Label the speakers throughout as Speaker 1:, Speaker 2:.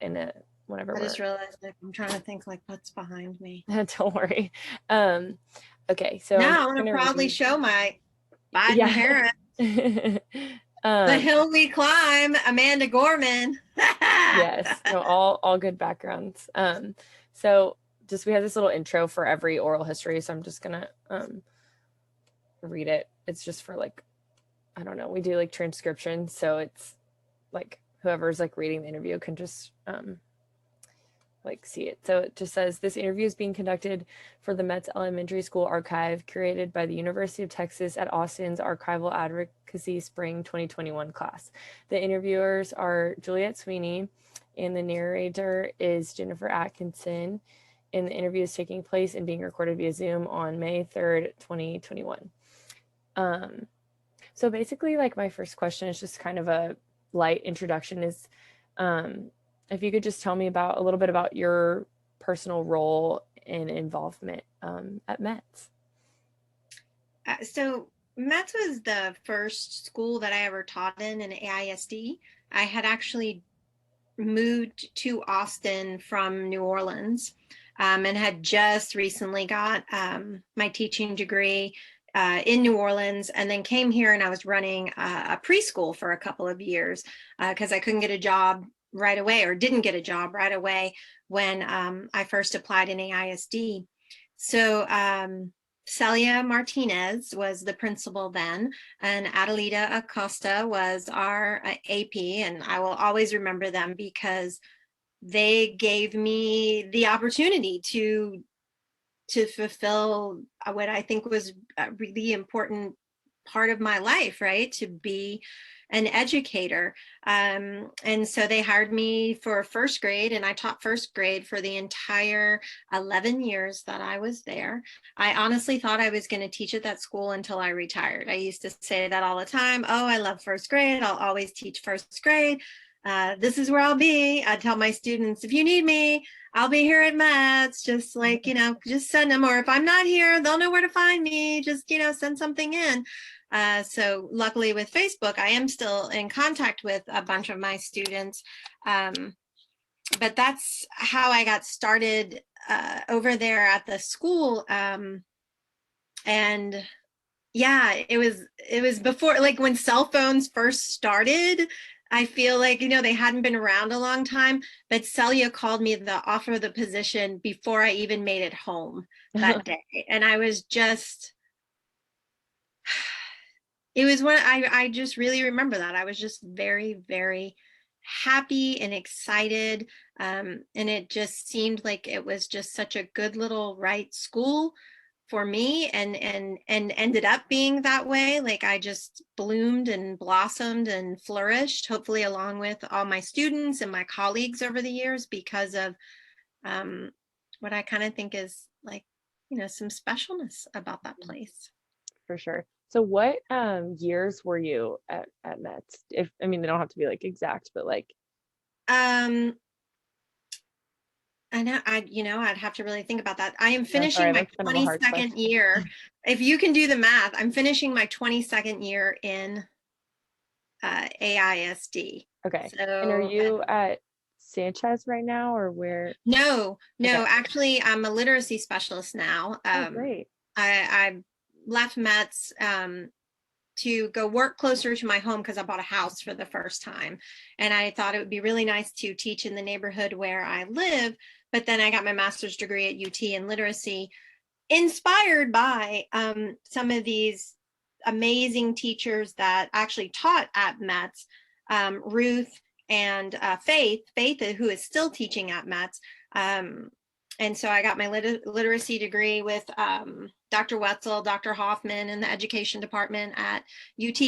Speaker 1: in a whenever
Speaker 2: I just realized that I'm trying to think like what's behind me.
Speaker 1: don't worry. Okay, so I'm
Speaker 2: Now I
Speaker 1: just
Speaker 2: want to
Speaker 1: gonna
Speaker 2: proudly
Speaker 1: read.
Speaker 2: show my Biden
Speaker 1: Yeah.
Speaker 2: parents. The
Speaker 1: um
Speaker 2: hill we climb, Amanda Gorman.
Speaker 1: yes, no, all good backgrounds. So just we have this little intro for every oral history, so I'm just gonna read it. It's just for like, I don't know, we do like transcription, so it's like whoever's like reading the interview can just like see it. So it just says this interview is being conducted for the Metz Elementary School Archive, curated by the University of Texas at Austin's Archival Advocacy Spring 2021 class. The interviewers are Juliet Sweeney, and the narrator is Jennifer Atkinson. And the interview is taking place and being recorded via Zoom on May 3rd, 2021. So basically, like, my first question is just kind of a light introduction, is if you could just tell me about a little bit about your personal role and involvement at Metz.
Speaker 2: So Metz was the first school that I ever taught in AISD. I had actually moved to Austin from New Orleans, and had just recently got my teaching degree in New Orleans, and then came here and I was running a preschool for a couple of years because I couldn't get a job right away, or didn't get a job right away when I first applied in AISD. So Celia Martinez was the principal then, and Adelita Acosta was our AP. And I will always remember them because they gave me the opportunity to fulfill what I think was a really important part of my life, right? To be an educator. And so they hired me for first grade, and I taught first grade for the entire 11 years that I was there. I honestly thought I was going to teach at that school until I retired. I used to say that all the time. Oh, I love first grade. I'll always teach first grade. This is where I'll be. I tell my students, if you need me, I'll be here at Metz. Just like, just send them. Or if I'm not here, they'll know where to find me. Just, send something in. So luckily with Facebook, I am still in contact with a bunch of my students. But that's how I got started over there at the school. And yeah, it was before, like, when cell phones first started. I feel like, they hadn't been around a long time, but Celia called me to offer the position before I even made it home that day. And I was just, it was when I just really remember that. I was just very, very happy and excited. And it just seemed like it was just such a good little right school for me, and ended up being that way. Like, I just bloomed and blossomed and flourished, hopefully along with all my students and my colleagues over the years, because of what I kind of think is like, some specialness about that place.
Speaker 1: For sure. So what years were you at Metz? If I mean, they don't have to be like exact, but like
Speaker 2: I know, I'd have to really think about that. I am
Speaker 1: no, sorry,
Speaker 2: finishing my
Speaker 1: that's kind of a hard
Speaker 2: 22nd
Speaker 1: question.
Speaker 2: year. If you can do the math, I'm finishing my 22nd year in AISD.
Speaker 1: Okay. And are
Speaker 2: So
Speaker 1: you at Sanchez right now, or where?
Speaker 2: no,
Speaker 1: Okay.
Speaker 2: actually, I'm a literacy specialist now.
Speaker 1: Oh, great.
Speaker 2: I left Metz to go work closer to my home because I bought a house for the first time. And I thought it would be really nice to teach in the neighborhood where I live. But then I got my master's degree at UT in literacy, inspired by some of these amazing teachers that actually taught at Metz, Ruth and Faith, who is still teaching at Metz. And so I got my literacy degree with Dr. Wetzel, Dr. Hoffman in the education department at UT.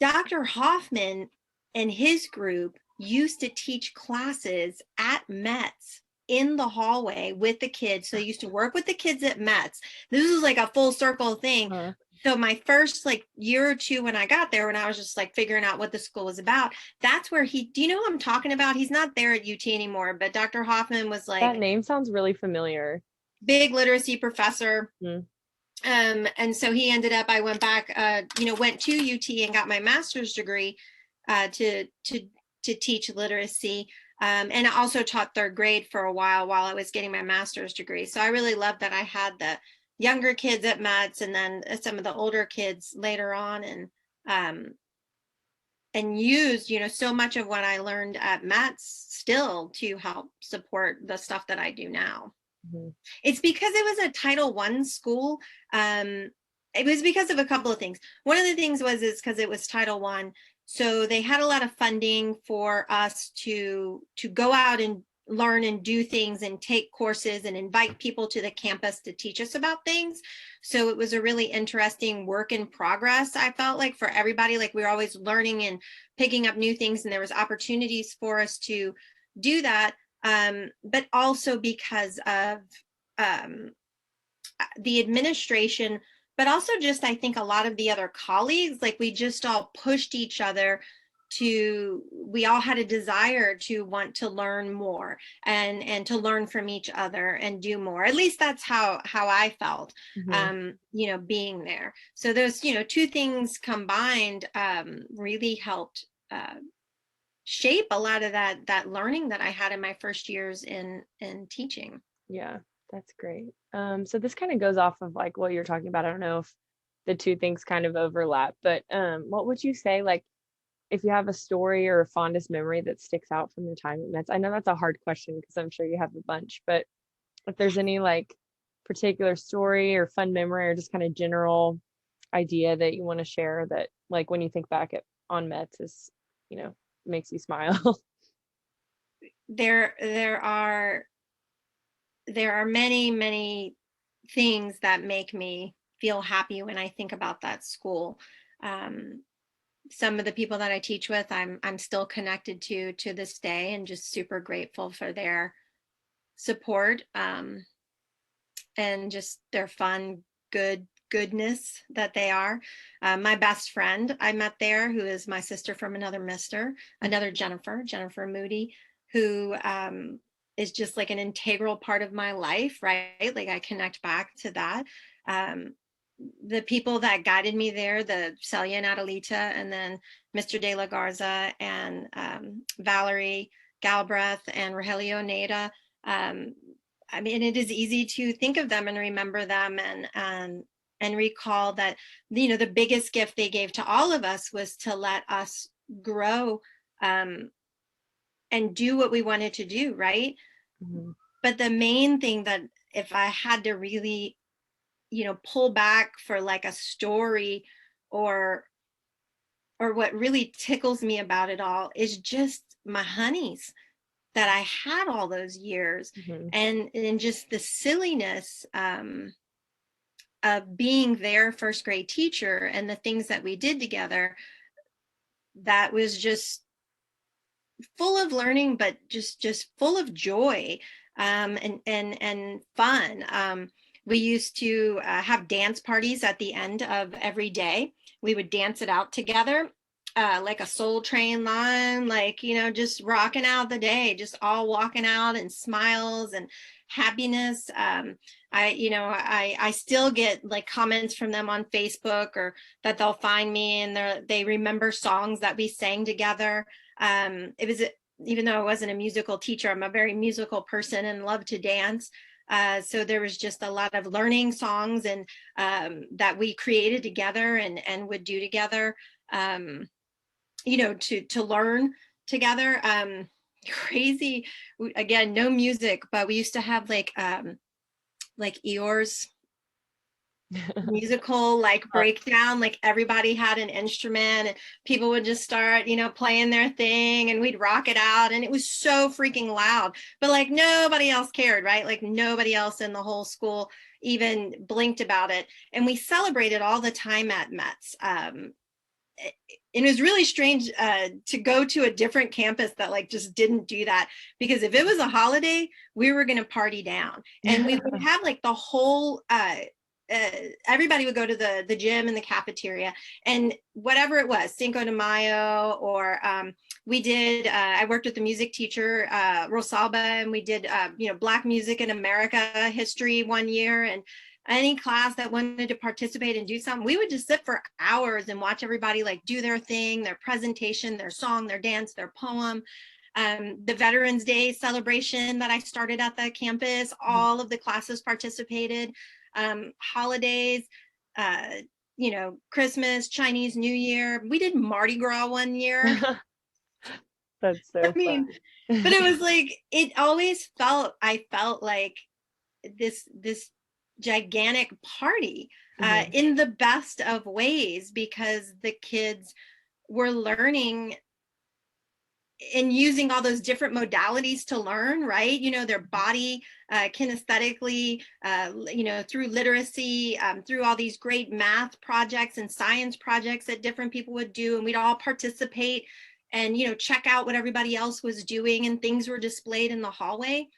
Speaker 2: Dr. Hoffman and his group used to teach classes at Metz in the hallway with the kids. So they used to work with the kids at Metz. This was like a full circle thing. So my first year or two when I got there, when I was just figuring out what the school was about, that's where do you know who I'm talking about? He's not there at UT anymore, but Dr. Hoffman was
Speaker 1: That name sounds really familiar.
Speaker 2: Big literacy professor.
Speaker 1: Mm.
Speaker 2: And so he ended up, I went back, went to UT and got my master's degree to teach literacy. And I also taught third grade for a while I was getting my master's degree. So I really loved that I had the younger kids at Metz and then some of the older kids later on, and used, so much of what I learned at Metz still to help support the stuff that I do now.
Speaker 1: Mhm.
Speaker 2: It's because it was a Title I school. It was because of a couple of things. One of the things was because it was Title I, so they had a lot of funding for us to go out and learn and do things and take courses and invite people to the campus to teach us about things. So it was a really interesting work in progress. I felt like for everybody, like we were always learning and picking up new things, and there was opportunities for us to do that. But also because of the administration, but also just, I think, a lot of the other colleagues, like we just all pushed each other we all had a desire to want to learn more and to learn from each other and do more. At least that's how I felt, being there. So those, two things combined really helped shape a lot of that learning that I had in my first years in teaching.
Speaker 1: Yeah, that's great. So this kind of goes off of like what you're talking about. I don't know if the two things kind of overlap, but what would you say, like, if you have a story or a fondest memory that sticks out from your time at Metz? I know that's a hard question because I'm sure you have a bunch, but if there's any like particular story or fun memory or just kind of general idea that you want to share that, like, when you think back on Metz is, makes you smile.
Speaker 2: There are many things that make me feel happy when I think about that school. Some of the people that I teach with, I'm still connected to this day, and just super grateful for their support, and just their fun, goodness that they are. My best friend I met there, who is my sister from another Jennifer Moody, who is just like an integral part of my life, right? Like I connect back to that. The people that guided me there, the Celia and Adelita, and then Mr. De La Garza and Valerie Galbraith and Rogelio Neda. I mean, it is easy to think of them and remember them and recall that, the biggest gift they gave to all of us was to let us grow and do what we wanted to do, right?
Speaker 1: Mhm.
Speaker 2: But the main thing that, if I had to really, pull back for like a story or what really tickles me about it all, is just my honeys that I had all those years,
Speaker 1: Mhm.
Speaker 2: and just the silliness of being their first grade teacher and the things that we did together. That was just full of learning, but just full of joy, and fun. We used to have dance parties at the end of every day. We would dance it out together, like a Soul Train line, like, just rocking out the day, just all walking out and smiles and happiness. I still get like comments from them on Facebook, or that they'll find me and they remember songs that we sang together. It was, even though I wasn't a musical teacher, I'm a very musical person and love to dance. So there was just a lot of learning songs and that we created together and would do together, to learn together. Crazy, again, no music, but we used to have like Eeyore's musical like breakdown, like everybody had an instrument and people would just start playing their thing, and we'd rock it out, and it was so freaking loud, but like nobody else cared, right? Like nobody else in the whole school even blinked about it, and we celebrated all the time at Metz. It was really strange to go to a different campus that like just didn't do that, because if it was a holiday, we were going to party down, and we would have like the whole everybody would go to the gym and the cafeteria, and whatever it was, Cinco de Mayo, or we did, I worked with the music teacher, Rosalba, and we did, Black music in America history one year, and any class that wanted to participate and do something, we would just sit for hours and watch everybody like do their thing, their presentation, their song, their dance, their poem. The Veterans Day celebration that I started at the campus, all of the classes participated. Holidays, Christmas, Chinese New Year. We did Mardi Gras one year.
Speaker 1: That's so fun.
Speaker 2: But it was like, I felt like this gigantic party in the best of ways, because the kids were learning and using all those different modalities to learn, right? Their body kinesthetically, through literacy, through all these great math projects and science projects that different people would do. And we'd all participate and, check out what everybody else was doing, and things were displayed in the hallway.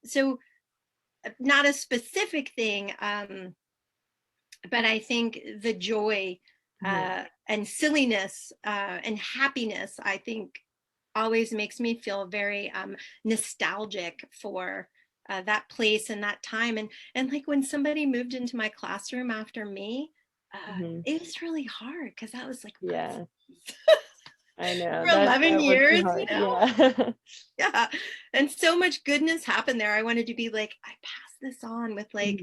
Speaker 2: So not a specific thing, but I think the joy and silliness and happiness, I think, always makes me feel very nostalgic for that place and that time. And like when somebody moved into my classroom after me, it was really hard, because that was like,
Speaker 1: yeah, I know,
Speaker 2: for 11 years,
Speaker 1: yeah.
Speaker 2: And so much goodness happened there. I wanted to be like, I pass this on with like,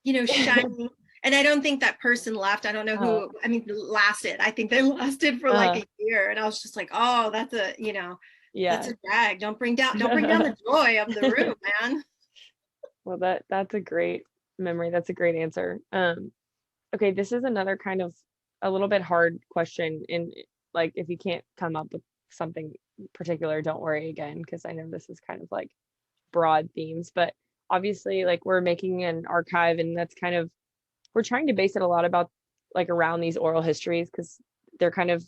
Speaker 2: shining. And I don't think that person left. I don't know who, lasted. I think they lasted for like a year. And I was just like, oh, that's a drag. Don't bring down the joy of the room, man.
Speaker 1: Well, that's a great memory. That's a great answer. Okay, this is another kind of a little bit hard question. And like, if you can't come up with something particular, don't worry again, because I know this is kind of like broad themes, but obviously like we're making an archive, and that's kind of, we're trying to base it a lot about like around these oral histories, because they're kind of,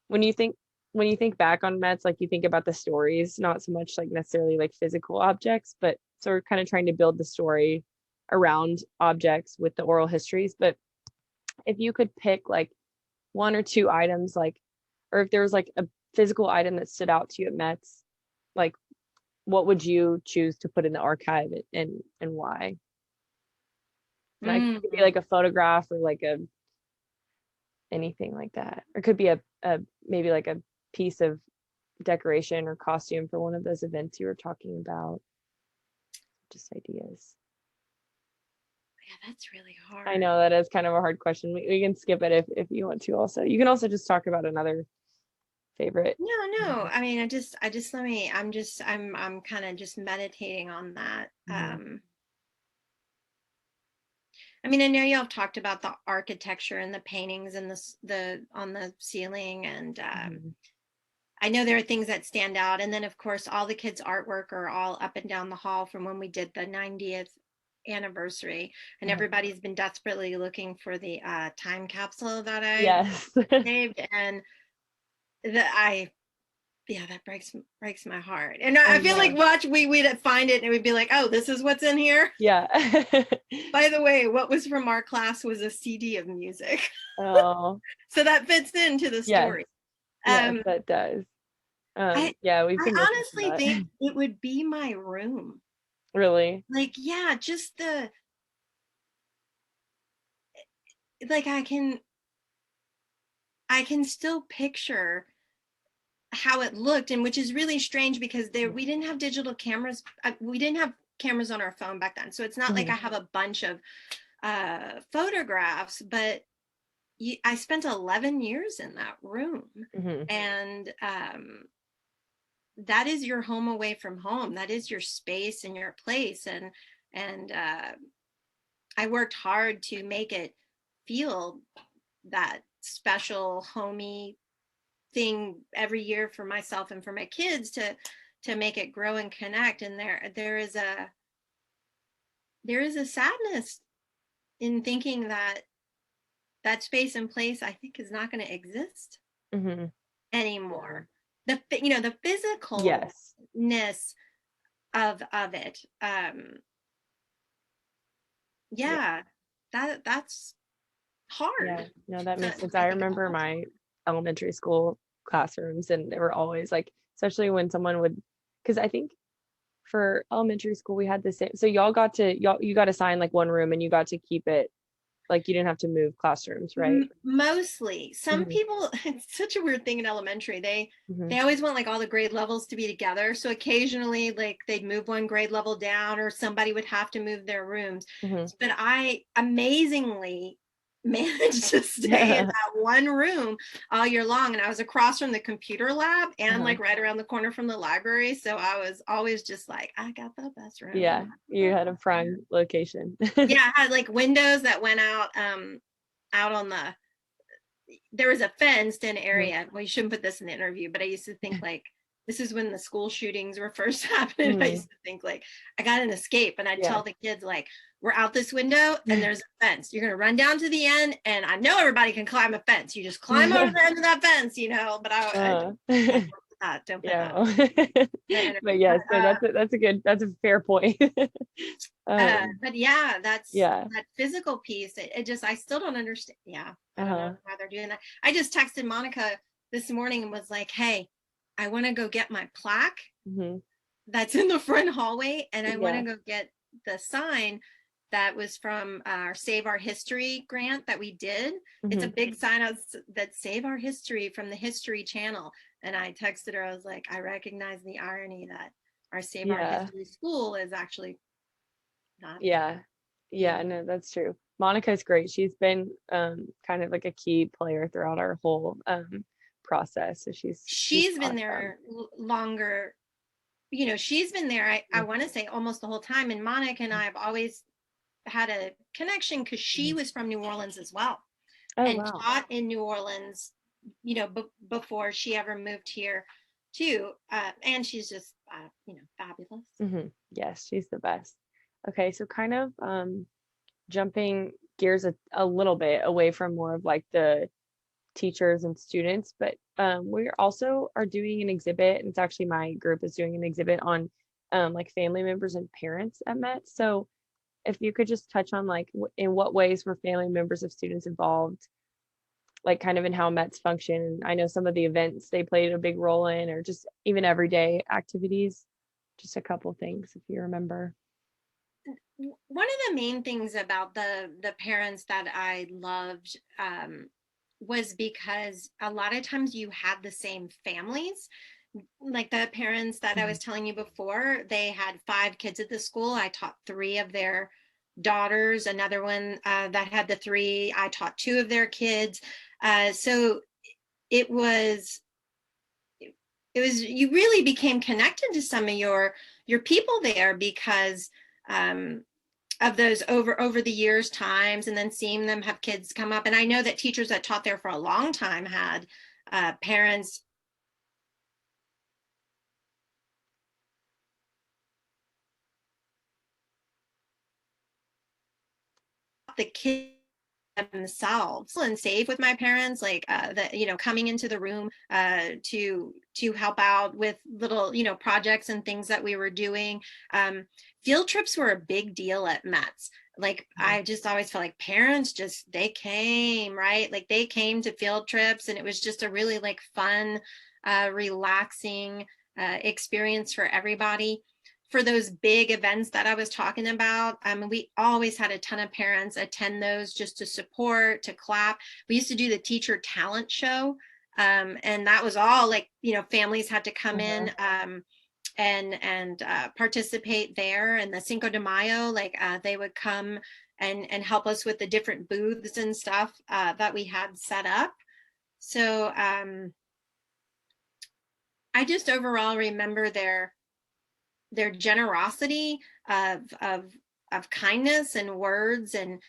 Speaker 1: when you think back on Metz, like you think about the stories, not so much like necessarily like physical objects, but so we're kind of trying to build the story around objects with the oral histories. But if you could pick like one or two items, like, or if there was like a physical item that stood out to you at Metz, like what would you choose to put in the archive, and why? And it could be like a photograph, or like anything like that, or it could be a maybe like a piece of decoration or costume for one of those events you were talking about. Just ideas.
Speaker 2: Yeah, that's really hard.
Speaker 1: I know that is kind of a hard question. We can skip it if you want to. Also, you can also just talk about another favorite.
Speaker 2: No. I mean, I'm kind of just meditating on that. I mean, I know y'all have talked about the architecture and the paintings and the on the ceiling, and I know there are things that stand out. And then of course, all the kids' artwork are all up and down the hall from when we did the 90th anniversary, and everybody's been desperately looking for the time capsule that I saved, and that breaks my heart. And I feel like we'd find it and we'd be like, oh, this is what's in here.
Speaker 1: Yeah.
Speaker 2: By the way, what was from our class was a CD of music.
Speaker 1: Oh.
Speaker 2: So that fits into the story.
Speaker 1: Yes, that does. I
Speaker 2: honestly think it would be my room.
Speaker 1: Really?
Speaker 2: Like, yeah, just like I can still picture how it looked, and which is really strange, because we didn't have digital cameras. We didn't have cameras on our phone back then. So it's not like I have a bunch of photographs, but I spent 11 years in that room. And that is your home away from home. That is your space and your place. And I worked hard to make it feel that special, homey thing every year for myself and for my kids, to make it grow and connect. And there is a sadness in thinking that space and place, I think, is not going to exist anymore. The physicalness of it. That's hard.
Speaker 1: Yeah, no, that makes sense. I remember my elementary school classrooms, and they were always like, especially when someone would, because I think for elementary school we had the same, so you got assigned like one room, and you got to keep it like you didn't have to move classrooms, right?
Speaker 2: Mostly. Some
Speaker 1: Hmm.
Speaker 2: people, it's such a weird thing in elementary.
Speaker 1: Hmm.
Speaker 2: They always want like all the grade levels to be together. So occasionally like they'd move one grade level down or somebody would have to move their rooms.
Speaker 1: Hmm.
Speaker 2: But I amazingly managed to stay in that one room all year long. And I was across from the computer lab and like right around the corner from the library. So I was always just like, I got the best
Speaker 1: Yeah,
Speaker 2: room.
Speaker 1: you had a prime location.
Speaker 2: Yeah, I had like windows that went out on there was a fenced in
Speaker 1: Mhm.
Speaker 2: area. Well, you shouldn't put this in the interview, but I used to think like this is when the school shootings were first happening. I
Speaker 1: Mhm.
Speaker 2: used to think like I got an escape, and I'd
Speaker 1: Yeah.
Speaker 2: tell the kids like we're out this window and there's a fence. You're gonna run down to the end, and I know everybody can climb a fence. You just climb over the end of that fence, But
Speaker 1: Uh,
Speaker 2: don't put that
Speaker 1: yeah.
Speaker 2: in the
Speaker 1: But
Speaker 2: interview.
Speaker 1: yes, so that's a fair point.
Speaker 2: But yeah, that's
Speaker 1: Yeah.
Speaker 2: that physical piece. It just I still don't understand. Yeah, I don't know
Speaker 1: Uh-huh.
Speaker 2: why they're doing that. I just texted Monica this morning and was like, "Hey, I want to go get my plaque
Speaker 1: Hmm.
Speaker 2: that's in the front hallway, and I want to
Speaker 1: Yeah.
Speaker 2: go get the sign that was from our Save Our History grant that we did. It's a
Speaker 1: Hmm.
Speaker 2: big sign that Save Our History from the History Channel." And I texted her. I was like, "I recognize the irony that our Save Our
Speaker 1: Yeah.
Speaker 2: History school is actually not
Speaker 1: Yeah. Yeah,
Speaker 2: being."
Speaker 1: no, that's true. Monica's great. She's been kind of like a key player throughout our whole process. So she's
Speaker 2: She's been
Speaker 1: awesome.
Speaker 2: there longer. She's been there, I
Speaker 1: Mhm.
Speaker 2: want to say almost the whole time. And Monica and I have always had a connection because she
Speaker 1: Mhm.
Speaker 2: was from New Orleans as well
Speaker 1: Oh
Speaker 2: and
Speaker 1: wow.
Speaker 2: taught in New Orleans, before she ever moved here too. And she's just, fabulous.
Speaker 1: Yes, she's the best. Okay, so kind of jumping gears a little bit away from more of like the teachers and students, but we also are doing an exhibit, and it's actually my group is doing an exhibit on like family members and parents at Metz. So if you could just touch on like in what ways were family members of students involved, like kind of in how Metz function. I know some of the events they played a big role in, or just even everyday activities. Just a couple things if you remember.
Speaker 2: One of the main things about the parents that I loved, was because a lot of times you had the same families. Like the parents that I was
Speaker 1: Mhm.
Speaker 2: telling you before, they had 5 kids at the school. I taught 3 of their daughters. Another one that had the 3, I taught 2 of their kids. So it was you really became connected to some of your people there because um, of those over the years times, and then seeing them have kids come up. And I know that teachers that taught there for a long time had parents, the kids themselves, and safe with my parents, like that, coming into the room to help out with little projects and things that we were doing. Field trips were a big deal at Metz. Like
Speaker 1: Mhm.
Speaker 2: I just always felt like parents just they came, right, like they came to field trips, and it was just a really like fun, relaxing experience for everybody. For those big events that I was talking about, we always had a ton of parents attend those just to support, to clap. We used to do the teacher talent show, and that was all like families had to come
Speaker 1: Uh-huh.
Speaker 2: in, and participate there. And the Cinco de Mayo, like they would come and help us with the different booths and stuff that we had set up. So I just overall remember their generosity of kindness and words, and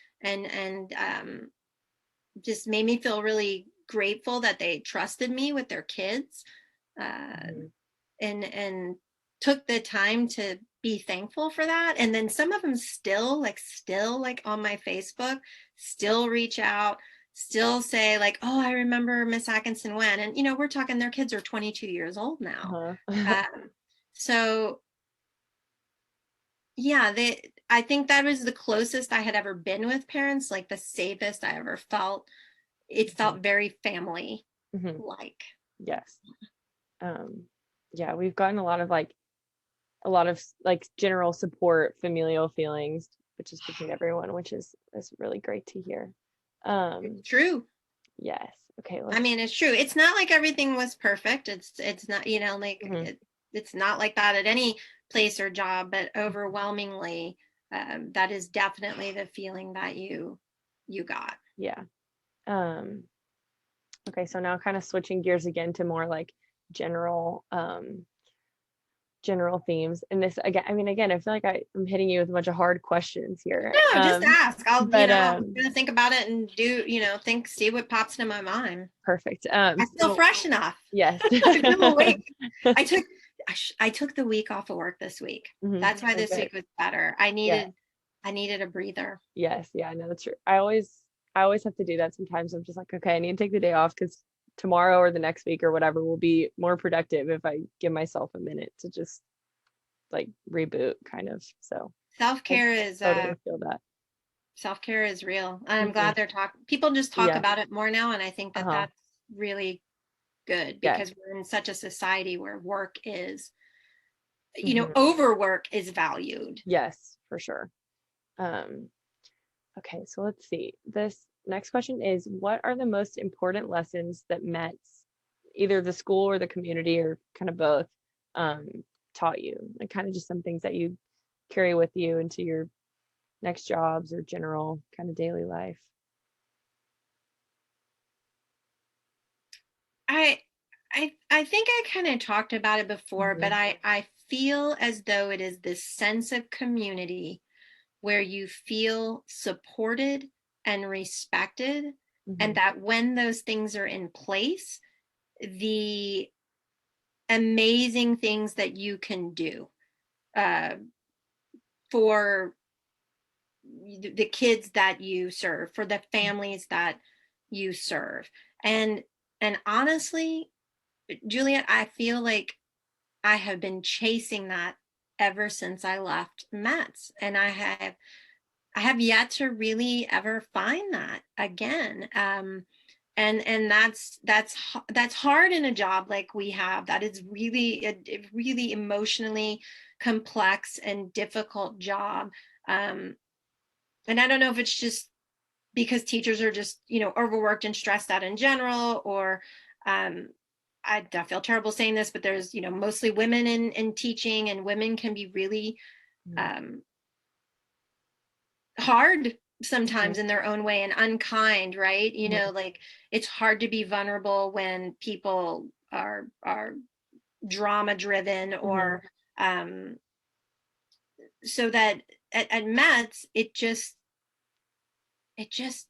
Speaker 2: just made me feel really grateful that they trusted me with their kids, uh,
Speaker 1: Mhm.
Speaker 2: and took the time to be thankful for that. And then some of them still like on my Facebook, still reach out, still say like, oh, I remember Miss Atkinson when. And we're talking their kids are 22 years old now.
Speaker 1: Uh-huh.
Speaker 2: So yeah, I think that was the closest I had ever been with parents, like the safest I ever felt. It
Speaker 1: Mhm.
Speaker 2: felt very family
Speaker 1: Mhm.
Speaker 2: like.
Speaker 1: Yes. Um, yeah, we've gotten a lot of like general support, familial feelings which is between everyone, which is really great to hear.
Speaker 2: It's true.
Speaker 1: Yes. Okay.
Speaker 2: I mean, it's true. It's not like everything was perfect. It's not, like it's not like that at any place or job, but overwhelmingly, that is definitely the feeling that you got.
Speaker 1: Yeah. Okay. So now kind of switching gears again to more like general, general themes. And this again, I mean, again, I feel like I'm hitting you with a bunch of hard questions here.
Speaker 2: No, just ask. I'll,
Speaker 1: but
Speaker 2: I'm gonna think about it and do, see what pops into my mind.
Speaker 1: Perfect.
Speaker 2: I feel fresh enough.
Speaker 1: Yes.
Speaker 2: I feel awake. I took the week off of work this week. That's why this week was better. I needed a breather.
Speaker 1: Yes. Yeah, I know that's true. I always have to do that sometimes. I'm just like, okay, I need to take the day off because tomorrow or the next week or whatever will be more productive if I give myself a minute to just like reboot kind of. So
Speaker 2: self-care is
Speaker 1: totally feel that.
Speaker 2: Self-care is real. I'm glad people just talk about it more now, and I think that that's really good because we're in such a society where work is, overwork is valued.
Speaker 1: Yes, for sure. Okay, so let's see. This next question is, what are the most important lessons that Metz, either the school or the community or kind of both, taught you? Like kind of just some things that you carry with you into your next jobs or general kind of daily life.
Speaker 2: I think I kind of talked about it before, but I feel as though it is this sense of community where you feel supported and respected, and that when those things are in place, the amazing things that you can do for the kids that you serve, for the families that you serve. And honestly, Juliet, I feel like I have been chasing that ever since I left Metz, and I have yet to really ever find that again. And that's hard in a job like we have. That is really a really emotionally complex and difficult job. And I don't know if it's just because teachers are just, overworked and stressed out in general, or I feel terrible saying this, but there's, mostly women in teaching, and women can be really hard sometimes in their own way and unkind, right? Like it's hard to be vulnerable when people are drama driven, or so that at Metz, it just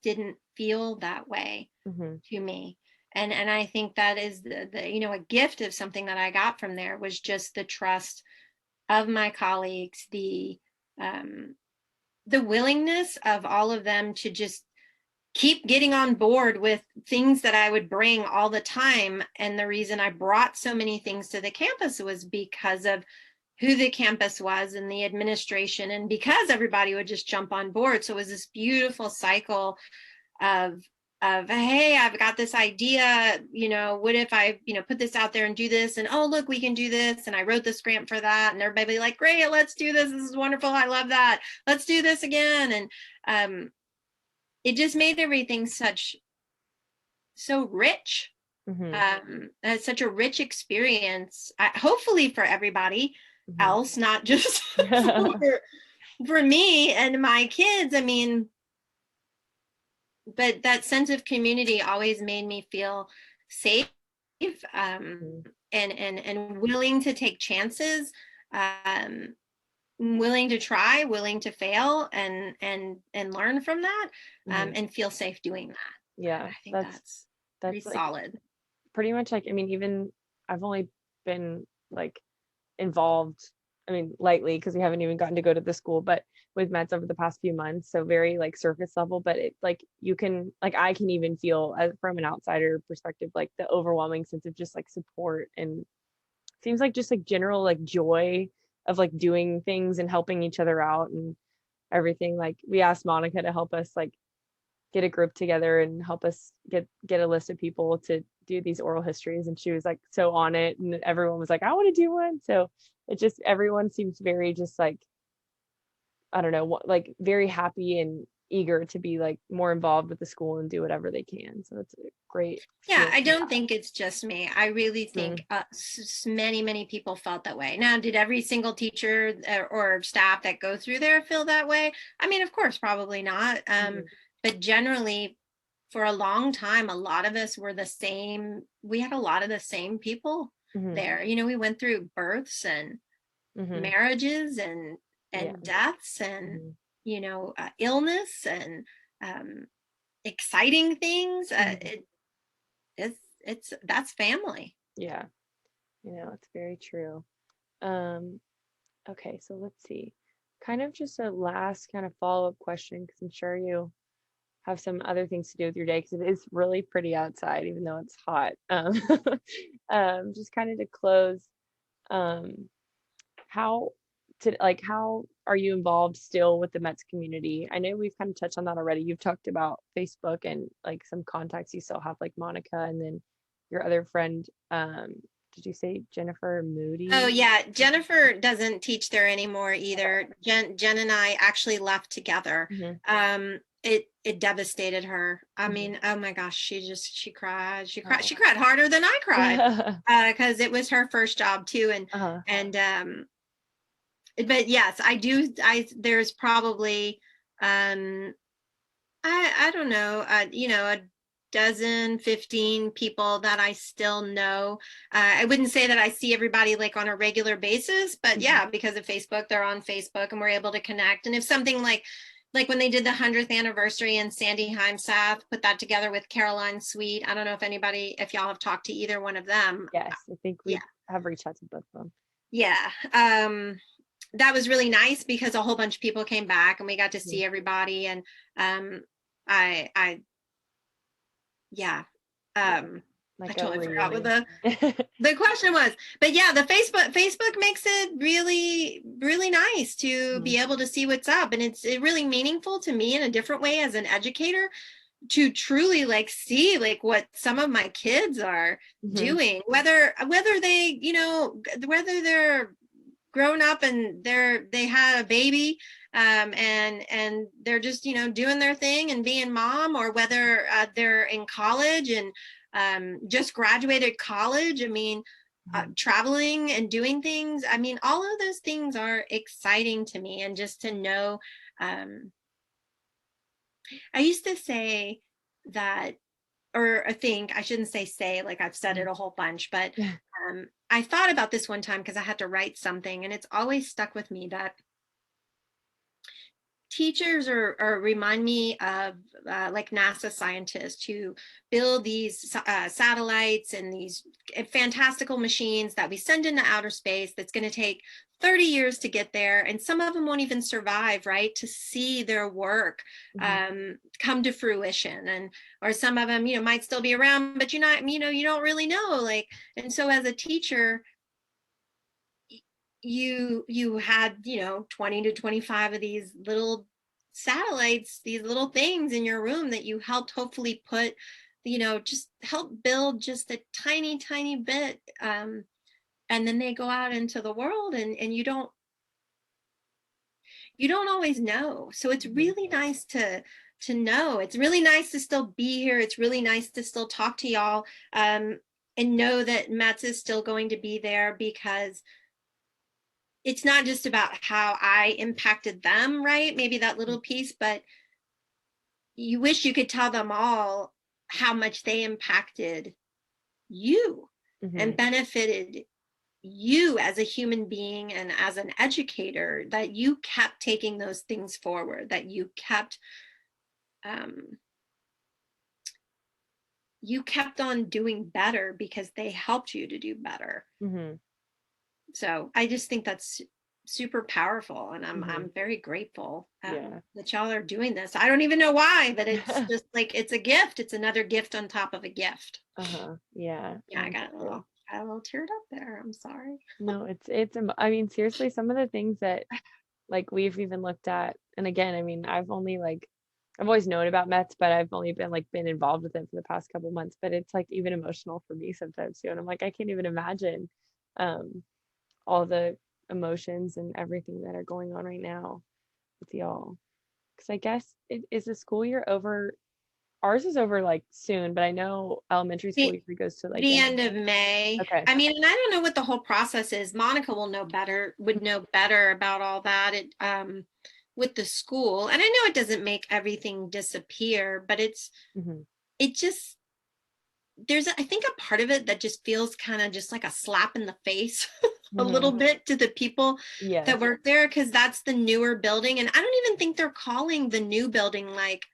Speaker 2: didn't feel that way to me. And I think that is the a gift of something that I got from there was just the trust of my colleagues, the willingness of all of them to just keep getting on board with things that I would bring all the time. And the reason I brought so many things to the campus was because of who the campus was and the administration, and because everybody would just jump on board. So it was this beautiful cycle of hey, I've got this idea, what if I put this out there and do this, and oh look, we can do this, and I wrote this grant for that, and everybody like, great, let's do this is wonderful, I love that, let's do this again. And it just made everything so rich. It's such a rich experience, hopefully for everybody else, not just for me and my kids. I mean, but that sense of community always made me feel safe, and willing to take chances, willing to try, willing to fail, and learn from that, and feel safe doing that.
Speaker 1: Yeah,
Speaker 2: I think that's pretty
Speaker 1: like,
Speaker 2: solid.
Speaker 1: Pretty much, like, I mean, even I've only been like involved, I mean, lightly, because we haven't even gotten to go to the school, but with Metz over the past few months, so very like surface level, but it like you can like I can even feel from an outsider perspective like the overwhelming sense of just like support, and seems like just like general like joy of like doing things and helping each other out and everything. Like we asked Monica to help us like get a group together and help us get a list of people to do these oral histories, and she was like so on it, and everyone was like, I want to do one. So it just, everyone seems very just like I don't know, like very happy and eager to be like more involved with the school and do whatever they can. So it's a great
Speaker 2: Yeah,
Speaker 1: experience
Speaker 2: I
Speaker 1: to
Speaker 2: don't think it's just me. I really
Speaker 1: have.
Speaker 2: think many, many people felt that way. Now, did every single teacher or staff that go through there feel that way? I mean, of course, probably not.
Speaker 1: Mhm.
Speaker 2: But generally, for a long time, a lot of us were the same. We had a lot of the same people
Speaker 1: Mhm.
Speaker 2: there. You know, we went through births and
Speaker 1: Mhm.
Speaker 2: marriages
Speaker 1: Yeah.
Speaker 2: and deaths and
Speaker 1: Mhm.
Speaker 2: illness and um, exciting things.
Speaker 1: Mhm.
Speaker 2: It's that's family.
Speaker 1: Yeah. It's very true. Um, okay, so let's see. Kind of just a last kind of follow-up question, because I'm sure you have some other things to do with your day, because it is really pretty outside, even though it's hot. Just kind of to close, um, how how are you involved still with the Metz community? I know we've kind of touched on that already. You've talked about Facebook and like some contacts you still have, like Monica, and then your other friend, did you say Jennifer
Speaker 2: Oh
Speaker 1: Moody?
Speaker 2: yeah, Jennifer doesn't teach there anymore either. Jen and I actually left together.
Speaker 1: Mm-hmm.
Speaker 2: It devastated her. I
Speaker 1: Mm-hmm.
Speaker 2: mean, oh my gosh, she cried.
Speaker 1: Oh.
Speaker 2: She cried harder than I cried.
Speaker 1: Uh-huh.
Speaker 2: Because it was her first job too. And but yes, I do. There's probably I don't know, a dozen, 15 people that I still know. I wouldn't say that I see everybody like on a regular basis, but
Speaker 1: Mhm.
Speaker 2: yeah, because of Facebook, they're on Facebook and we're able to connect. And if something like when they did the 100th anniversary and Sandy Heimsath put that together with Caroline Sweet. I don't know if y'all have talked to either one of them.
Speaker 1: Yes, I think
Speaker 2: Yeah.
Speaker 1: we have reached out to both of them.
Speaker 2: Yeah. That was really nice because a whole bunch of people came back and we got to
Speaker 1: Mhm.
Speaker 2: see everybody. And I yeah.
Speaker 1: Yeah,
Speaker 2: I
Speaker 1: like a
Speaker 2: totally forgot what
Speaker 1: reunion.
Speaker 2: the question was. But yeah, the Facebook makes it really, really nice to
Speaker 1: Mhm.
Speaker 2: be able to see what's up. And it's really meaningful to me in a different way as an educator to truly like see like what some of my kids are
Speaker 1: Mhm.
Speaker 2: doing, whether they, whether they're grown up and they had a baby and they're just doing their thing and being mom, or whether they're in college and just graduated college. I mean,
Speaker 1: Mhm.
Speaker 2: traveling and doing things. I mean, all of those things are exciting to me. And just to know, I used to say that, or I think I shouldn't say, like I've said it
Speaker 1: Mhm.
Speaker 2: a whole bunch, but I thought about this one time because I had to write something and it's always stuck with me that teachers are remind me of like NASA scientists who build these satellites and these fantastical machines that we send into outer space that's going to take 30 years to get there, and some of them won't even survive, right, to see their work
Speaker 1: Mhm.
Speaker 2: come to fruition. And or some of them might still be around, but you don't really know, like. And so as a teacher, you had 20 to 25 of these little satellites, these little things in your room that you helped hopefully put, just help build just a tiny bit, and then they go out into the world, and you don't always know. So it's
Speaker 1: Mhm.
Speaker 2: really nice to know. It's really nice to still be here. It's really nice to still talk to y'all, and know that Metz is still going to be there, because it's not just about how I impacted them, right? Maybe that little piece, but you wish you could tell them all how much they impacted you and
Speaker 1: Mhm.
Speaker 2: benefited you as a human being and as an educator, that you kept taking those things forward, that um, you kept on doing better because they helped you to do better.
Speaker 1: Mhm.
Speaker 2: So I just think that's super powerful, and I'm
Speaker 1: Mhm.
Speaker 2: very grateful
Speaker 1: Yeah.
Speaker 2: that y'all are doing this. I don't even know why, but it's just like it's a gift. It's another gift on top of a gift.
Speaker 1: Uh-huh. Yeah.
Speaker 2: Yeah, I
Speaker 1: True.
Speaker 2: got a little teared up there. I'm sorry.
Speaker 1: No, I mean, seriously, some of the things that like we've even looked at, and again, I mean, I've always known about Mets, but I've only been involved with it for the past couple months, but it's like even emotional for me sometimes too. And I'm like, I can't even imagine um all the emotions and everything that are going on right now. with y'all? Because I guess is the school year over? Ours is over like soon, but I know elementary school
Speaker 2: The,
Speaker 1: usually goes to like
Speaker 2: the
Speaker 1: end of
Speaker 2: end of
Speaker 1: May.
Speaker 2: May.
Speaker 1: Okay.
Speaker 2: I mean, and I don't know what the whole process is. Monica will know better, would know better about all that. With the school. And I know it doesn't make everything disappear, but
Speaker 1: Mm-hmm.
Speaker 2: it just, I think a part of it that just feels kind of just like a slap in the face a little
Speaker 1: Mm-hmm.
Speaker 2: bit to the people
Speaker 1: Yes.
Speaker 2: that work there, because that's the newer building. And I don't even think they're calling the new building like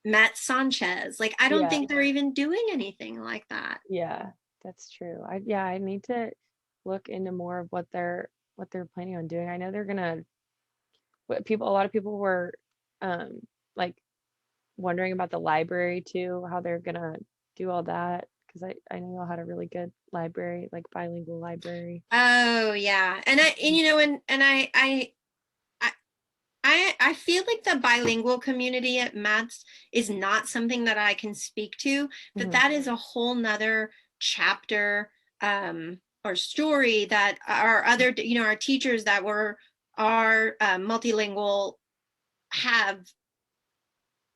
Speaker 2: Matt Sanchez. Like, I don't
Speaker 1: Yeah.
Speaker 2: think they're even doing anything like that.
Speaker 1: Yeah. That's true. I need to look into more of what they're planning on doing. I know they're gonna a lot of people were um like wondering about the library too, how they're gonna do all that because I know y'all had a really good library, like bilingual library.
Speaker 2: Oh yeah. And you know, I I feel like the bilingual community at Metz is not something that I can speak to, but
Speaker 1: Mm-hmm.
Speaker 2: that is a whole nother chapter or story that our other, you know, our teachers that were are multilingual have,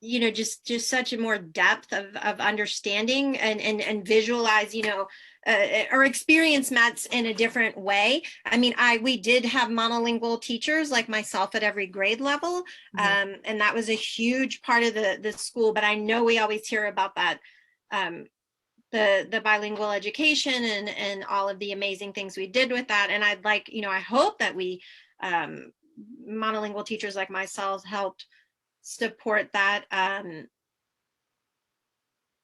Speaker 2: you know, just such a more depth of understanding and visualize, you know, or experience Metz in a different way. I mean, we did have monolingual teachers like myself at every grade level,
Speaker 1: Mm-hmm.
Speaker 2: and that was a huge part of the school. But I know we always hear about that, um, the bilingual education and all of the amazing things we did with that. And I'd like, you know, I hope that we monolingual teachers like myself helped support that.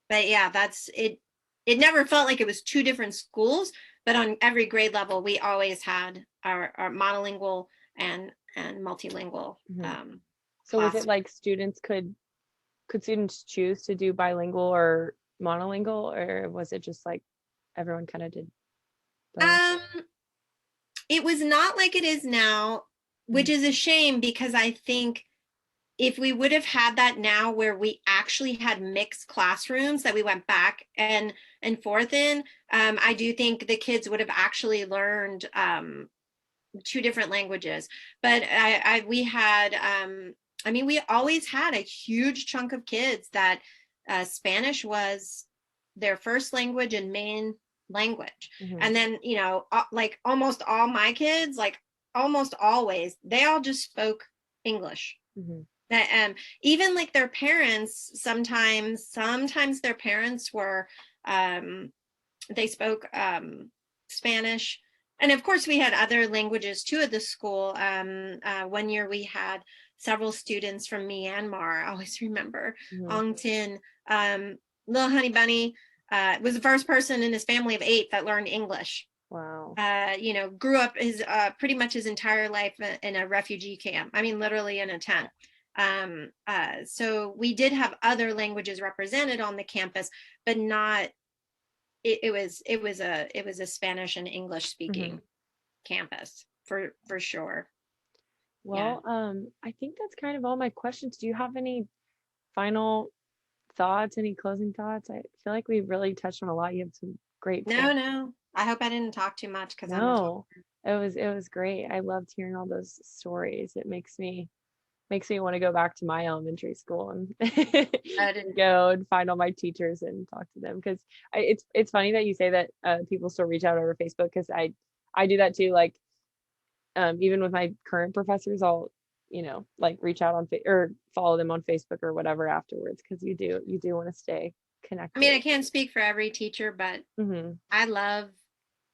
Speaker 2: But yeah, that's it. It never felt like it was two different schools, but on every grade level, we always had our monolingual and multilingual
Speaker 1: Mm-hmm. So was it
Speaker 2: class.
Speaker 1: like students could students choose to do bilingual or monolingual, or was it just like everyone kind of did both?
Speaker 2: Um, it was not like it is now,
Speaker 1: Mm-hmm.
Speaker 2: which is a shame because I think if we would have had that now where we actually had mixed classrooms that we went back and forth in, I do think the kids would have actually learned two different languages. But we had I mean, we always had a huge chunk of kids that Spanish was their first language and main language.
Speaker 1: Mm-hmm.
Speaker 2: And then, you know, like almost all my kids, like almost always, they all just spoke English.
Speaker 1: Mm-hmm.
Speaker 2: That even like their parents, sometimes their parents were they spoke Spanish. And of course, we had other languages too at the school. One year we had several students from Myanmar. I always remember
Speaker 1: Mm-hmm.
Speaker 2: Ong Tin, little honey bunny, was the first person in his family of 8 that learned English.
Speaker 1: Wow.
Speaker 2: You know, grew up his pretty much his entire life in a refugee camp. I mean, literally in a tent. So we did have other languages represented on the campus, but not it was a Spanish and English
Speaker 1: Mm-hmm.
Speaker 2: speaking campus for sure. Yeah.
Speaker 1: Well, I think that's kind of all my questions. Do you have any final thoughts, any closing thoughts? I feel like we really touched on a lot. You have some great
Speaker 2: No,
Speaker 1: points.
Speaker 2: no. I hope I didn't talk too much because I'm a talker.
Speaker 1: No, it was great. I loved hearing all those stories. It makes me want to go back to my elementary school and
Speaker 2: But
Speaker 1: and go and find all my teachers and talk to them because it's funny that you say that people still reach out over Facebook because I do that too. Like even with my current professors, I'll like reach out on or follow them on Facebook or whatever afterwards because you do want to stay
Speaker 2: I mean,
Speaker 1: connected.
Speaker 2: I can't speak for every teacher, but
Speaker 1: Hmm.
Speaker 2: I love,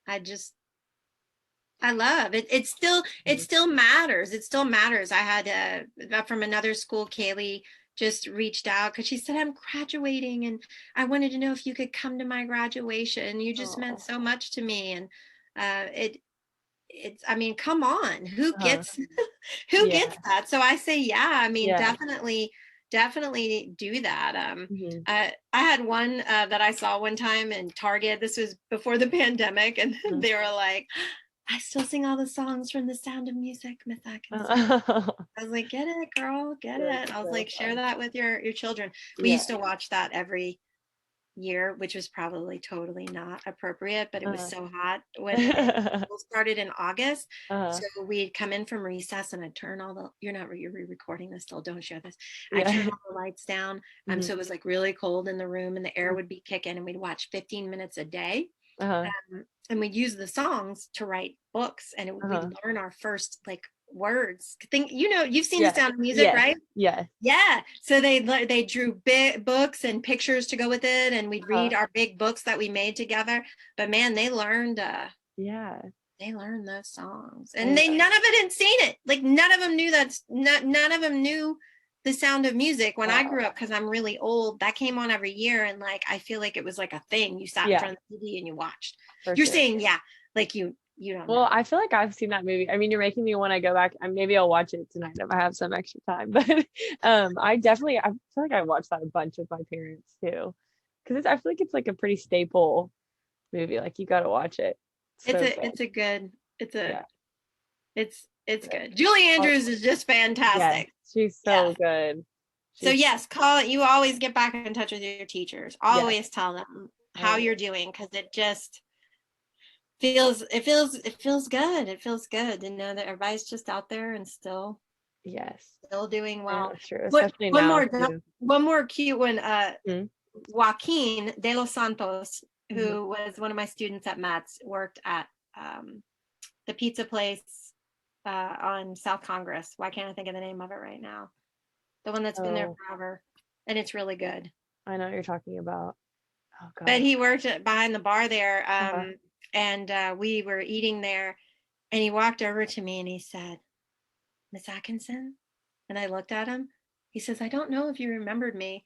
Speaker 2: I just, I love it. It
Speaker 1: Hmm.
Speaker 2: still matters. It still matters. I had from another school, Kaylee just reached out because she said, I'm graduating and I wanted to know if you could come to my graduation. You just meant
Speaker 1: Oh,
Speaker 2: so much to me. And it's I mean, come on, who
Speaker 1: uh-huh.
Speaker 2: gets who
Speaker 1: Yeah,
Speaker 2: gets that? So I say yeah, I mean,
Speaker 1: yeah.
Speaker 2: definitely do that.
Speaker 1: Hmm.
Speaker 2: I had one that I saw one time in Target. This was before the pandemic, and
Speaker 1: Hmm.
Speaker 2: they were like, I still sing all the songs from The Sound of Music, Miss Atkinson.
Speaker 1: That's
Speaker 2: I was like, get it, girl, get it. I was
Speaker 1: so
Speaker 2: like, share
Speaker 1: fun.
Speaker 2: that with your children. We
Speaker 1: Yeah.
Speaker 2: used to watch that every year, which was probably totally not appropriate, but it was
Speaker 1: Uh-huh.
Speaker 2: so hot when school started in August.
Speaker 1: Uh-huh.
Speaker 2: So we'd come in from recess and I'd turn all the, you're re-recording this still, don't share this. I'd turn
Speaker 1: Yeah.
Speaker 2: all the lights down.
Speaker 1: Mhm.
Speaker 2: So it was like really cold in the room and the air would be kicking and we'd watch 15 minutes a day.
Speaker 1: Uh-huh.
Speaker 2: And we'd use the songs to write books and we'd
Speaker 1: Uh-huh.
Speaker 2: learn our first like words. Think, you've seen The
Speaker 1: Yeah.
Speaker 2: Sound of Music,
Speaker 1: Yes.
Speaker 2: right?
Speaker 1: Yes.
Speaker 2: Yeah. So they drew big books and pictures to go with it, and we'd read our big books that we made together. But man,
Speaker 1: Yeah.
Speaker 2: they learned those songs,
Speaker 1: I
Speaker 2: and
Speaker 1: know.
Speaker 2: they none of it had seen it. Like none of them knew none of them knew The Sound of Music when I
Speaker 1: Wow.
Speaker 2: grew up, because I'm really old. That came on every year, and like I feel like it was like a thing. You sat in
Speaker 1: Yeah,
Speaker 2: front of the TV and you watched.
Speaker 1: for
Speaker 2: You're
Speaker 1: sure.
Speaker 2: saying, yeah, like you don't
Speaker 1: Well,
Speaker 2: know.
Speaker 1: I feel like I've seen that movie. I mean, you're making me want to go back. Maybe I'll watch it tonight if I have some extra time. But I feel like I watched that a bunch with my parents too, because I feel like it's like a pretty staple movie. Like you got to watch it. So good.
Speaker 2: It's a good it's a
Speaker 1: Yeah.
Speaker 2: it's
Speaker 1: Yeah.
Speaker 2: good. Julie Andrews is just
Speaker 1: Yes,
Speaker 2: fantastic.
Speaker 1: she's so
Speaker 2: Yes.
Speaker 1: good.
Speaker 2: So
Speaker 1: She's
Speaker 2: yes, call you always get back in touch with your teachers.
Speaker 1: yes.
Speaker 2: Always tell them how
Speaker 1: I
Speaker 2: you're doing, because it just feels good. It feels good to know that everybody's just out there and still
Speaker 1: yes.
Speaker 2: doing
Speaker 1: I know
Speaker 2: well.
Speaker 1: it's true,
Speaker 2: What
Speaker 1: especially now too.
Speaker 2: one more cute one.
Speaker 1: Mhm.
Speaker 2: Joaquin de los Santos,
Speaker 1: Mhm.
Speaker 2: who was one of my students at Metz, worked at the pizza place on South Congress. Why can't I think of the name of it right now? The one that's been there
Speaker 1: Oh,
Speaker 2: forever, and it's really good.
Speaker 1: I know what you're talking about. Oh
Speaker 2: But
Speaker 1: gosh.
Speaker 2: he worked behind the bar there,
Speaker 1: Uh-huh.
Speaker 2: and we were eating there, and he walked over to me and he said, "Miss Atkinson," and I looked at him. He says, "I don't know if you remembered me."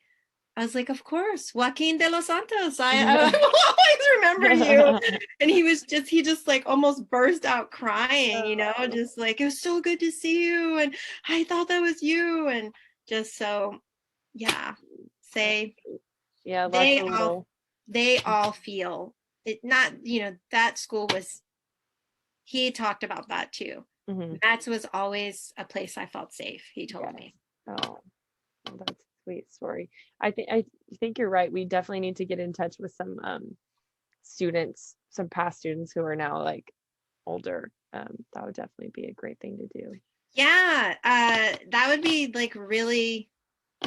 Speaker 2: I was like, "Of course, Joaquin de los Santos. I will always remember you." And he just like almost burst out crying,
Speaker 1: Oh,
Speaker 2: just like, "It was so good to see you, and I thought that was you," and just so, yeah.
Speaker 1: that's
Speaker 2: Say
Speaker 1: sweet. Yeah, lots
Speaker 2: they
Speaker 1: of
Speaker 2: all
Speaker 1: little.
Speaker 2: they all feel it. Not, that school was. He talked about that too.
Speaker 1: Mhm.
Speaker 2: Metz was always a place I felt safe. He told
Speaker 1: Yes.
Speaker 2: me.
Speaker 1: Oh, well, that's a sweet story. I think you're right. We definitely need to get in touch with some students, some past students who are now like older. That would definitely be a great thing to do.
Speaker 2: Yeah, that would be like really,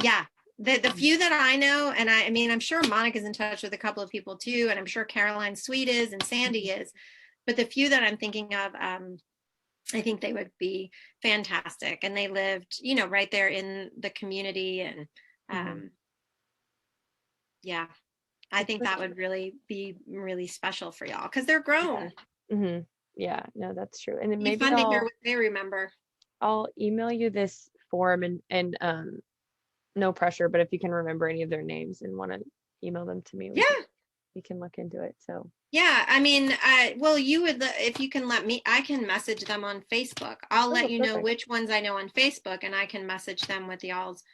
Speaker 2: yeah. The few that I know, and I mean, I'm sure Monica's in touch with a couple of people too, and I'm sure Caroline Sweet is, and Sandy is, but the few that I'm thinking of, I think they would be fantastic, and they lived, right there in the community, and
Speaker 1: Mhm.
Speaker 2: um, yeah, I
Speaker 1: It's
Speaker 2: think
Speaker 1: for
Speaker 2: that
Speaker 1: sure.
Speaker 2: would really be really special for y'all because they're
Speaker 1: Yeah.
Speaker 2: grown.
Speaker 1: Yeah, no, that's true. And then
Speaker 2: Be
Speaker 1: maybe
Speaker 2: fun to hear
Speaker 1: I'll
Speaker 2: what they remember.
Speaker 1: I'll email you this form and no pressure, but if you can remember any of their names and want to email them to me,
Speaker 2: Yeah,
Speaker 1: we can look into it. So,
Speaker 2: yeah. I mean, well, you would, if you can let me, I can message them on Facebook. I'll let
Speaker 1: oh,
Speaker 2: you know
Speaker 1: perfect.
Speaker 2: which ones I know on Facebook, and I can message them with y'all's
Speaker 1: Sounds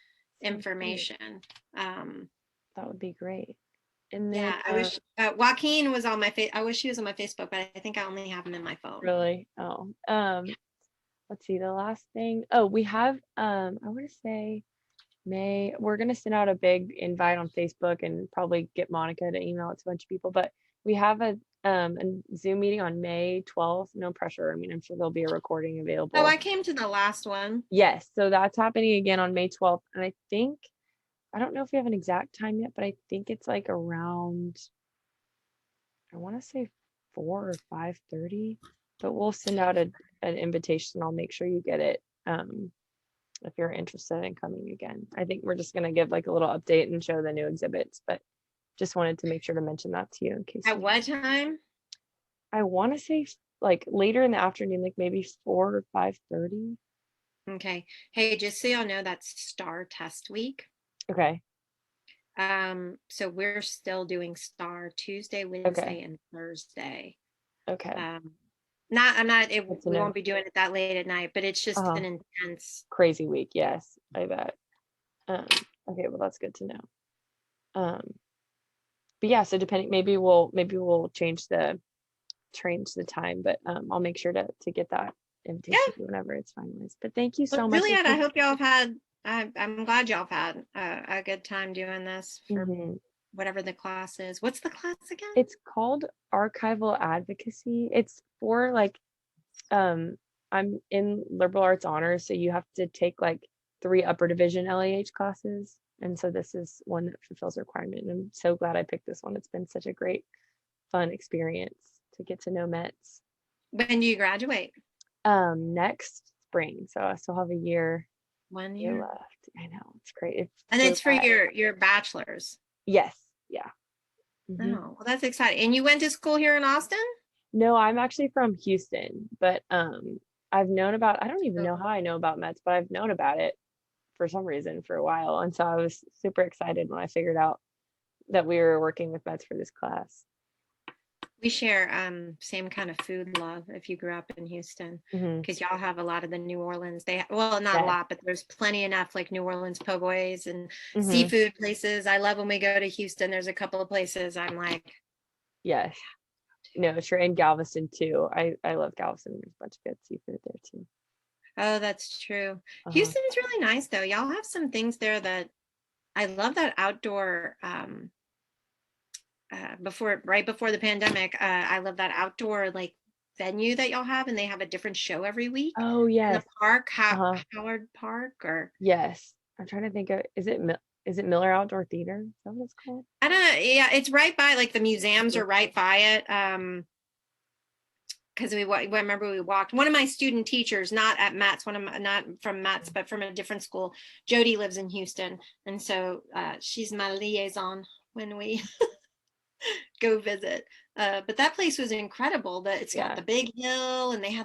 Speaker 1: great.
Speaker 2: information. Um,
Speaker 1: That would be great. And then
Speaker 2: yeah, I wish Joaquin was on my face. I wish he was on my Facebook, but I think I only have him in my phone.
Speaker 1: really, let's see, the last thing. Oh, we have I want to say we're gonna send out a big invite on Facebook and probably get Monica to email it to a bunch of people, but we have a Zoom meeting on May 12th. No pressure. I mean, I'm sure there'll be a recording
Speaker 2: Oh,
Speaker 1: available.
Speaker 2: I came to the last one.
Speaker 1: Yes, so that's happening again on May 12th. And I don't know if we have an exact time yet, but I think it's like around, I want to say 4 or 5:30, but we'll send out an invitation. I'll make sure you get it. If you're interested in coming again. I think we're just going to give like a little update and show the new exhibits, but just wanted to make sure to mention that to you in case
Speaker 2: At what time?
Speaker 1: I want to say like later in the afternoon, like maybe 4 or 5:30.
Speaker 2: Okay. Hey, just so y'all know, that's Star Test Week.
Speaker 1: Okay.
Speaker 2: So we're still doing Star Tuesday,
Speaker 1: Okay.
Speaker 2: Wednesday, and Thursday.
Speaker 1: Okay.
Speaker 2: Um, not, I'm not,
Speaker 1: Good to
Speaker 2: we
Speaker 1: know.
Speaker 2: won't be doing it that late at night, but it's just
Speaker 1: Uh-huh.
Speaker 2: an intense.
Speaker 1: Crazy week. Yes, I bet. Um, okay, well that's good to know. Um, but yeah, so depending, maybe we'll change the time, but I'll make sure to get that
Speaker 2: Yeah.
Speaker 1: invitation to you whenever it's finalized. But thank you
Speaker 2: But
Speaker 1: so much.
Speaker 2: Juliet, I hope y'all have had, I'm glad y'all have had a good time doing this for
Speaker 1: Mhm.
Speaker 2: whatever the class is. What's the class again?
Speaker 1: It's called archival advocacy. It's for like um I'm in liberal arts honors, so you have to take like 3 upper division LAH classes. And so this is one that fulfills the requirement. And I'm so glad I picked this one. It's been such a great, fun experience to get to know Metz.
Speaker 2: When do you graduate?
Speaker 1: Next spring. So I still have a year,
Speaker 2: 1 year.
Speaker 1: left. I know, it's great. It
Speaker 2: And
Speaker 1: flew
Speaker 2: it's for
Speaker 1: by.
Speaker 2: your bachelor's.
Speaker 1: Yes, yeah.
Speaker 2: Oh,
Speaker 1: Mhm.
Speaker 2: well, that's exciting. And you went to school here in Austin?
Speaker 1: No, I'm actually from Houston, but I've known about, I don't even know
Speaker 2: Oh,
Speaker 1: how I know about Metz, but I've known about it for some reason for a while. And so I was super excited when I figured out that we were working with Metz for this class.
Speaker 2: we share same kind of food love if you grew up in Houston,
Speaker 1: Hmm.
Speaker 2: because y'all have a lot of the New Orleans. Well, not a
Speaker 1: Yes.
Speaker 2: lot, but there's plenty enough like New Orleans po' boys and
Speaker 1: Hmm.
Speaker 2: seafood places. I love when we go to Houston. There's a couple of places I'm like,
Speaker 1: Yes. No, sure. And Galveston too. I love Galveston. There's a bunch of good seafood there too.
Speaker 2: oh, that's true.
Speaker 1: Uh-huh.
Speaker 2: Houston is really nice though. Y'all have some things there that I love, that outdoor right before the pandemic, I love that outdoor like venue that y'all have, and they have a different show every week
Speaker 1: Oh
Speaker 2: in the
Speaker 1: yes.
Speaker 2: park,
Speaker 1: Uh-huh.
Speaker 2: Howard Park, or
Speaker 1: Yes. I'm trying to think of, is it Miller Outdoor Theater? Is that what it's called?
Speaker 2: I don't know. Yeah, it's right by, like, the museums are right by it. Because remember we walked. One of my student teachers, not at Metz, not from Metz, but from a different school. Jody lives in Houston, and so she's my liaison when we go visit. But that place was incredible. That it's got
Speaker 1: Yeah.
Speaker 2: the big hill, and they have